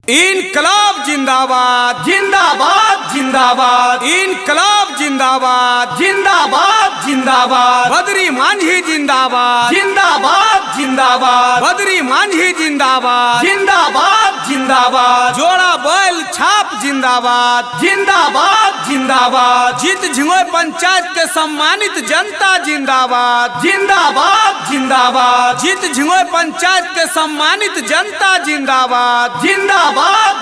इनकलाब जिंदाबाद जिंदाबाद जिंदाबाद। इनकलाब जिंदाबाद जिंदाबाद जिंदाबाद। बद्री मांझी जिंदाबाद जिंदाबाद जिंदाबाद। बद्री मांझी जिंदाबाद जिंदाबाद जिंदाबाद। जोड़ा बैल छाप जिंदाबाद जिंदाबाद जिंदाबाद। जीत झिंगोय पंचायत के सम्मानित जनता जिंदाबाद जिंदाबाद जिंदाबाद। जीत झिंगोय पंचायत के सम्मानित जनता जिंदाबाद जिंदाबाद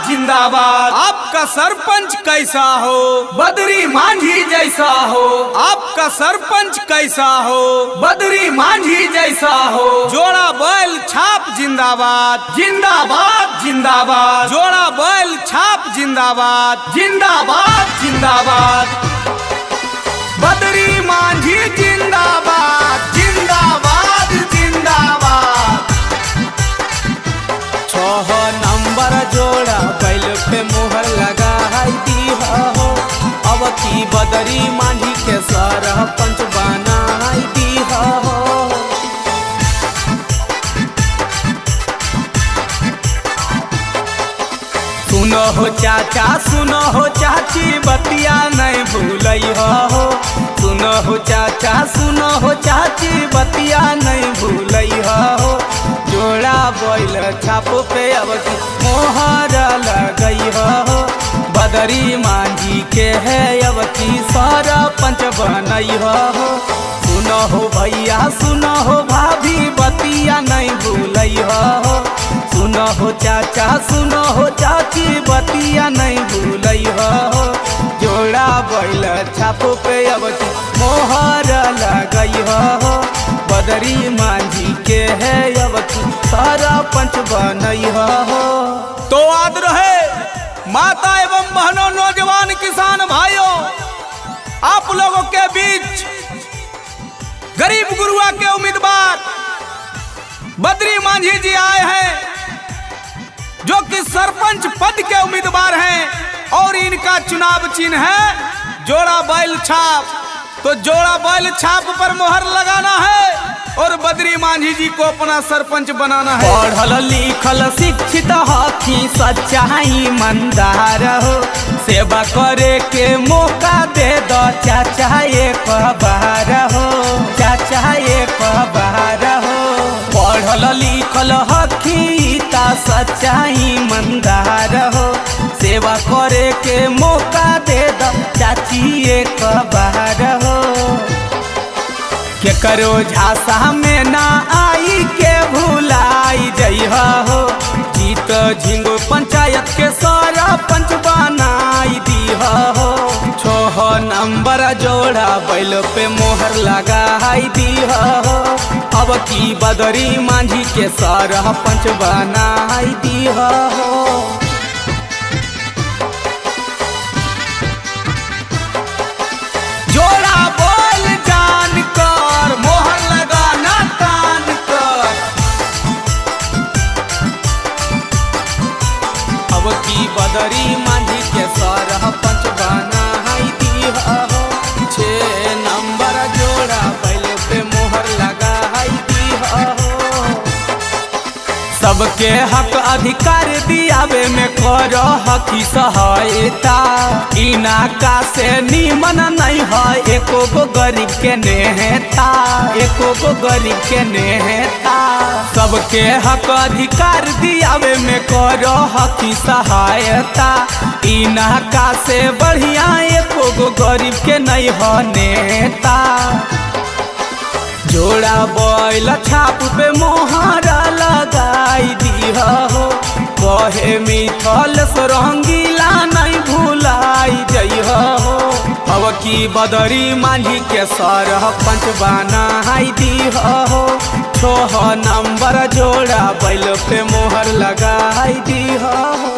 जिंदाबाद। आपका सरपंच कैसा हो, बद्री मांझी जैसा हो। आपका सरपंच कैसा हो, बद्री मांझी जैसा हो। जोड़ा बैल छाप जिंदाबाद जिंदाबाद जिंदाबाद। जोड़ा बैल छाप जिंदाबाद जिंदाबाद जिंदाबाद। बद्री मांझी जिंदाबाद जिंदाबाद जिंदाबाद। 6 नंबर जोड़ा बैल पे मोहर लगा दी हो। अब की बद्री मांझी के सरपंच बना दी हो। सुनो हो चाचा सुनो हो चाची बतिया नहीं भूलई हो। सुनो हो चाचा सुनो हो चाची बतिया नहीं भूलई हो। जोड़ा बैल छाप पे अब की मोहर लगई हो। बद्री मांझी के है अब की सरपंच बनई हो। सुनो हो भैया सुनो हो भाभी बतिया नहीं भूलई हो। सुनो हो चाचा सुनो हो चाची बतिया नहीं भूलई हो। जोड़ा बैल छाप पे अब की मोहर लगई हो। बद्री मांझी के है अब की सरपंच बनई हो। तो याद रहे माता एवं बहनों, नौजवान किसान भाइयों, आप लोगों के बीच गरीब गुरुआ के उम्मीदवार बद्री मांझी जी आए हैं, जो कि सरपंच पद के उम्मीदवार हैं। और इनका चुनाव चिन्ह है जोड़ा बैल छाप। तो जोड़ा बैल छाप पर मोहर लगाना है और बद्री मांझी जी को अपना सरपंच बनाना है। पढ़ल लिखल शिक्षित हकी सच्चाई ईमानदार हो। सेवा करे के मौका दे दो चाचा एक बार हो। चाचा एक बार हो। पढ़ल लिखल हकी ता सच्चाई ईमानदार हो। सेवा करे के मौका दे दो चाची एक बार हो। के करो झांसा में ना आई के भुलाई जई हो। जीत झिंगो पंचायत के सरपंच बनाई दी हो। 6 नंबर जोड़ा बैल पे मोहर लगाई दी हो। अब की बद्री मांझी के सरपंच बनाई दी हो। जोड़ा बैल जान कर मोहर लगाना तान कर। अब की बद्री मांझी के सरपंच बनाई दी हो। 6 नंबर जोड़ा बैल पे मोहर लगाई दी हो। सबके हक अधिकार दियावे में करो हकी सहायता। इनाका से निमन नहीं है एको गो गरीब के नेता। एको गो गरीब के नेता। सबके हक अधिकार दियावे में करो हकी सहायता। इनाका से बढ़िया एको गो गरीब के नहीं है नेता। जोड़ा बैल छाप पे मोहर लगाई दी हो। कहे मिथल रंगीला नहीं भुलाई जई हो। अब की बद्री मांझी के सरपंच बनाई दी हो। 6 नंबर जोड़ा बैल पे मोहर लगाई दी हो।